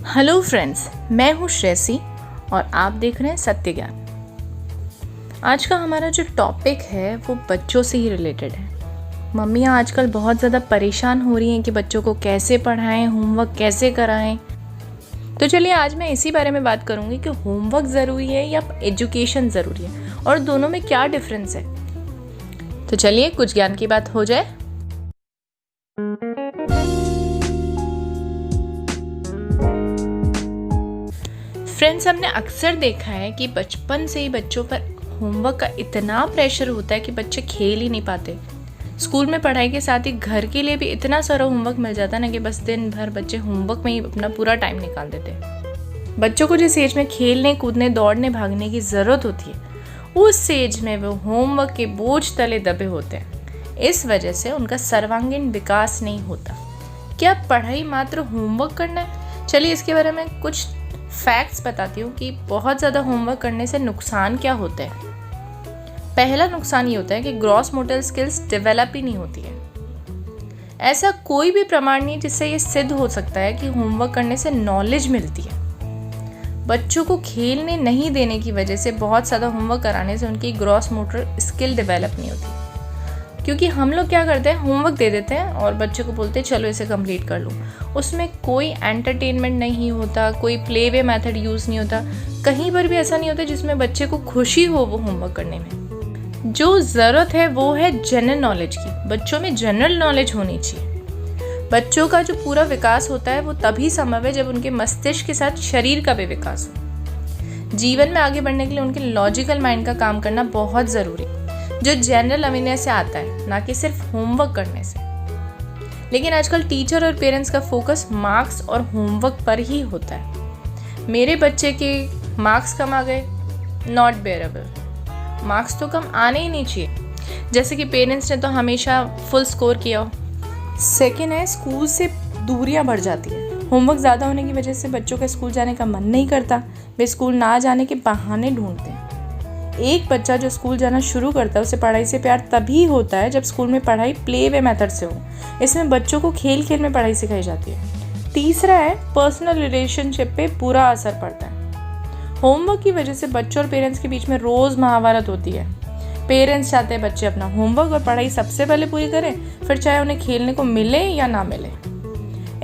Hello friends, मैं हूँ श्रेयसी और आप देख रहे हैं सत्य ज्ञान। आज का हमारा जो टॉपिक है वो बच्चों से ही रिलेटेड है। मम्मियाँ आजकल बहुत ज़्यादा परेशान हो रही हैं कि बच्चों को कैसे पढ़ाएं, होमवर्क कैसे कराएं। तो चलिए आज मैं इसी बारे में बात करूँगी कि होमवर्क ज़रूरी है या एजुकेशन ज़रूरी है और दोनों में क्या डिफरेंस है। तो चलिए कुछ ज्ञान की बात हो जाए। फ्रेंड्स, हमने अक्सर देखा है कि बचपन से ही बच्चों पर होमवर्क का इतना प्रेशर होता है कि बच्चे खेल ही नहीं पाते। स्कूल में पढ़ाई के साथ ही घर के लिए भी इतना सारा होमवर्क मिल जाता है ना कि बस दिन भर बच्चे होमवर्क में ही अपना पूरा टाइम निकाल देते हैं। बच्चों को जिस एज में खेलने कूदने दौड़ने भागने की ज़रूरत होती है उस एज में वो होमवर्क के बोझ तले दबे होते हैं। इस वजह से उनका सर्वांगीण विकास नहीं होता। क्या पढ़ाई मात्र होमवर्क करना है? चलिए इसके बारे में कुछ फैक्ट्स बताती हूँ कि बहुत ज़्यादा होमवर्क करने से नुकसान क्या होते हैं। पहला नुकसान ये होता है कि ग्रॉस मोटर स्किल्स डेवलप ही नहीं होती है। ऐसा कोई भी प्रमाण नहीं जिससे ये सिद्ध हो सकता है कि होमवर्क करने से नॉलेज मिलती है। बच्चों को खेलने नहीं देने की वजह से बहुत ज़्यादा होमवर्क कराने से उनकी ग्रॉस मोटर स्किल डेवलप नहीं होती, क्योंकि हम लोग क्या करते हैं, होमवर्क दे देते हैं और बच्चे को बोलते हैं चलो इसे कंप्लीट कर लो। उसमें कोई एंटरटेनमेंट नहीं होता, कोई प्ले वे मेथड यूज़ नहीं होता, कहीं पर भी ऐसा नहीं होता जिसमें बच्चे को खुशी हो वो होमवर्क करने में। जो ज़रूरत है वो है जनरल नॉलेज की। बच्चों में जनरल नॉलेज होनी चाहिए। बच्चों का जो पूरा विकास होता है वो तभी संभव है जब उनके मस्तिष्क के साथ शरीर का भी विकास हो। जीवन में आगे बढ़ने के लिए उनके लॉजिकल माइंड का काम करना बहुत ज़रूरी है, जो जनरल अवेयरनेस से आता है, ना कि सिर्फ होमवर्क करने से। लेकिन आजकल टीचर और पेरेंट्स का फोकस मार्क्स और होमवर्क पर ही होता है। मेरे बच्चे के मार्क्स कम आ गए, नॉट बेयरेबल। मार्क्स तो कम आने ही नहीं चाहिए, जैसे कि पेरेंट्स ने तो हमेशा फुल स्कोर किया हो। सेकेंड है, स्कूल से दूरियां बढ़ जाती है। होमवर्क ज़्यादा होने की वजह से बच्चों का स्कूल जाने का मन नहीं करता, वे स्कूल ना जाने के बहाने ढूंढते हैं। एक बच्चा जो स्कूल जाना शुरू करता है उसे पढ़ाई से प्यार तभी होता है जब स्कूल में पढ़ाई प्ले वे मेथड से हो। इसमें बच्चों को खेल खेल में पढ़ाई सिखाई जाती है। तीसरा है, पर्सनल रिलेशनशिप पे बुरा असर पड़ता है। होमवर्क की वजह से बच्चों और पेरेंट्स के बीच में रोज़ महाभारत होती है। पेरेंट्स चाहते हैं बच्चे अपना होमवर्क और पढ़ाई सबसे पहले पूरी करें, फिर चाहे उन्हें खेलने को मिले या ना मिले।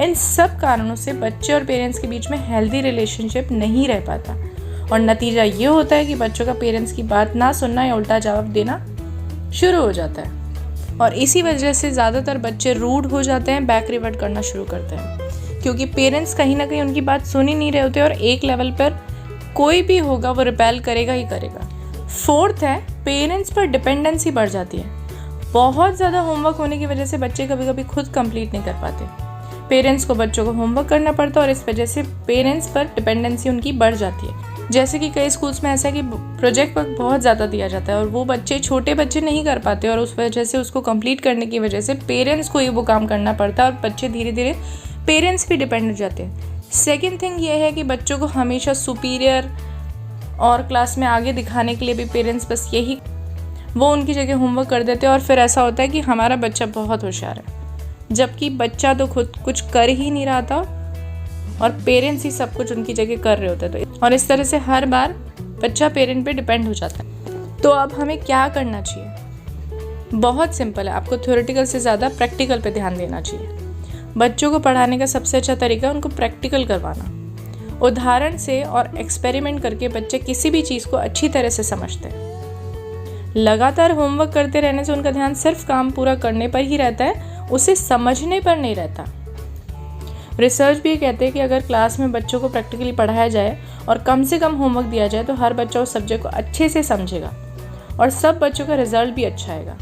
इन सब कारणों से बच्चे और पेरेंट्स के बीच में हेल्दी रिलेशनशिप नहीं रह पाता और नतीजा ये होता है कि बच्चों का पेरेंट्स की बात ना सुनना या उल्टा जवाब देना शुरू हो जाता है। और इसी वजह से ज़्यादातर बच्चे रूड हो जाते हैं, बैक रिवर्ट करना शुरू करते हैं, क्योंकि पेरेंट्स कहीं ना कहीं उनकी बात सुन ही नहीं रहे होते और एक लेवल पर कोई भी होगा वो रिपेल करेगा ही करेगा। फोर्थ है, पेरेंट्स पर डिपेंडेंसी बढ़ जाती है। बहुत ज़्यादा होमवर्क होने की वजह से बच्चे कभी कभी खुद कंप्लीट नहीं कर पाते। पेरेंट्स को बच्चों को होमवर्क करना पड़ता है और इस वजह से पेरेंट्स पर डिपेंडेंसी उनकी बढ़ जाती है। जैसे कि कई स्कूल्स में ऐसा है कि प्रोजेक्ट वर्क बहुत ज़्यादा दिया जाता है और वो बच्चे छोटे बच्चे नहीं कर पाते और उस वजह से उसको कंप्लीट करने की वजह से पेरेंट्स को ही वो काम करना पड़ता है और बच्चे धीरे धीरे पेरेंट्स भी डिपेंड हो जाते हैं। सेकेंड थिंग ये है कि बच्चों को हमेशा सुपीरियर और क्लास में आगे दिखाने के लिए भी पेरेंट्स बस यही वो उनकी जगह होमवर्क कर देते हैं और फिर ऐसा होता है कि हमारा बच्चा बहुत होशियार है, जबकि बच्चा तो खुद कुछ कर ही नहीं रहा था और पेरेंट्स ही सब कुछ उनकी जगह कर रहे होते थे। और इस तरह से हर बार बच्चा पेरेंट पे डिपेंड हो जाता है। तो अब हमें क्या करना चाहिए? बहुत सिंपल है, आपको थ्योरेटिकल से ज़्यादा प्रैक्टिकल पे ध्यान देना चाहिए। बच्चों को पढ़ाने का सबसे अच्छा तरीका उनको प्रैक्टिकल करवाना। उदाहरण से और एक्सपेरिमेंट करके बच्चे किसी भी चीज़ को अच्छी तरह से समझते हैं। लगातार होमवर्क करते रहने से उनका ध्यान सिर्फ काम पूरा करने पर ही रहता है, उसे समझने पर नहीं रहता। रिसर्च भी कहते हैं कि अगर क्लास में बच्चों को प्रैक्टिकली पढ़ाया जाए और कम से कम होमवर्क दिया जाए तो हर बच्चा उस सब्जेक्ट को अच्छे से समझेगा और सब बच्चों का रिजल्ट भी अच्छा आएगा।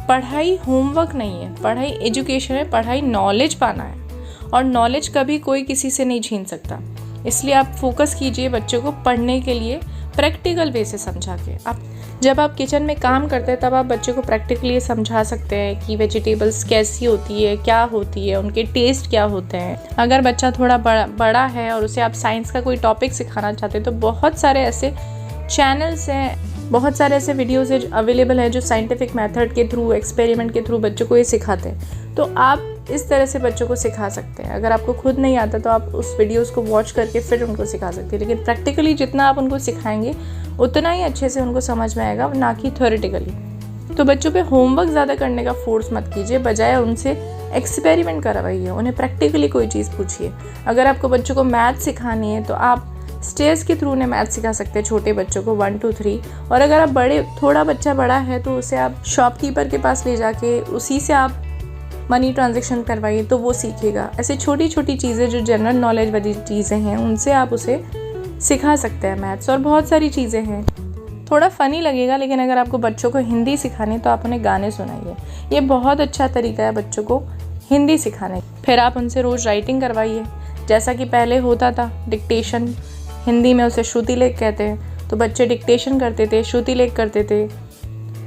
पढ़ाई होमवर्क नहीं है, पढ़ाई एजुकेशन है, पढ़ाई नॉलेज पाना है और नॉलेज कभी कोई किसी से नहीं छीन सकता। इसलिए आप फोकस कीजिए बच्चों को पढ़ने के लिए प्रैक्टिकल वे से समझा के। जब आप किचन में काम करते हैं तब आप बच्चे को प्रैक्टिकली समझा सकते हैं कि वेजिटेबल्स कैसी होती है, क्या होती है, उनके टेस्ट क्या होते हैं। अगर बच्चा थोड़ा बड़ा है और उसे आप साइंस का कोई टॉपिक सिखाना चाहते हैं तो बहुत सारे ऐसे चैनल्स हैं, बहुत सारे ऐसे वीडियोज़ अवेलेबल हैं जो साइंटिफिक मेथड के थ्रू, एक्सपेरिमेंट के थ्रू बच्चों को ये सिखाते हैं। तो आप इस तरह से बच्चों को सिखा सकते हैं। अगर आपको खुद नहीं आता तो आप उस वीडियोस को वॉच करके फिर उनको सिखा सकते हैं, लेकिन प्रैक्टिकली जितना आप उनको सिखाएंगे उतना ही अच्छे से उनको समझ में आएगा, ना कि थ्योरेटिकली। तो बच्चों पे होमवर्क ज़्यादा करने का फोर्स मत कीजिए, बजाय उनसे एक्सपेरिमेंट करवाइए, उन्हें प्रैक्टिकली कोई चीज़ पूछिए। अगर आपको बच्चों को मैथ सिखानी है तो आप स्टेयर्स के थ्रू उन्हें मैथ सिखा सकते हैं, छोटे बच्चों को 1 2 3। और अगर आप थोड़ा बच्चा बड़ा है तो उसे आप शॉपकीपर के पास ले जाके उसी से आप मनी ट्रांजैक्शन करवाइए तो वो सीखेगा। ऐसे छोटी छोटी चीज़ें जो जनरल नॉलेज वाली चीज़ें हैं उनसे आप उसे सिखा सकते हैं मैथ्स। और बहुत सारी चीज़ें हैं, थोड़ा फ़नी लगेगा, लेकिन अगर आपको बच्चों को हिंदी सिखानी तो आप उन्हें गाने सुनाइए। ये बहुत अच्छा तरीका है बच्चों को हिंदी सिखाने। फिर आप उनसे रोज़ राइटिंग करवाइए, जैसा कि पहले होता था डिक्टेशन, हिंदी में उसे श्रुतिलेख कहते हैं। तो बच्चे डिक्टेशन करते थे, श्रुतिलेख करते थे,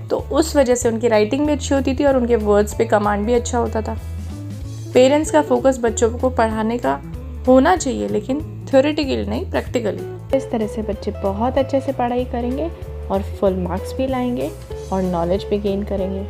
तो उस वजह से उनकी राइटिंग भी अच्छी होती थी और उनके वर्ड्स पे कमांड भी अच्छा होता था। पेरेंट्स का फोकस बच्चों को पढ़ाने का होना चाहिए, लेकिन थ्योरेटिकली नहीं, प्रैक्टिकली। इस तरह से बच्चे बहुत अच्छे से पढ़ाई करेंगे और फुल मार्क्स भी लाएंगे और नॉलेज भी गेन करेंगे।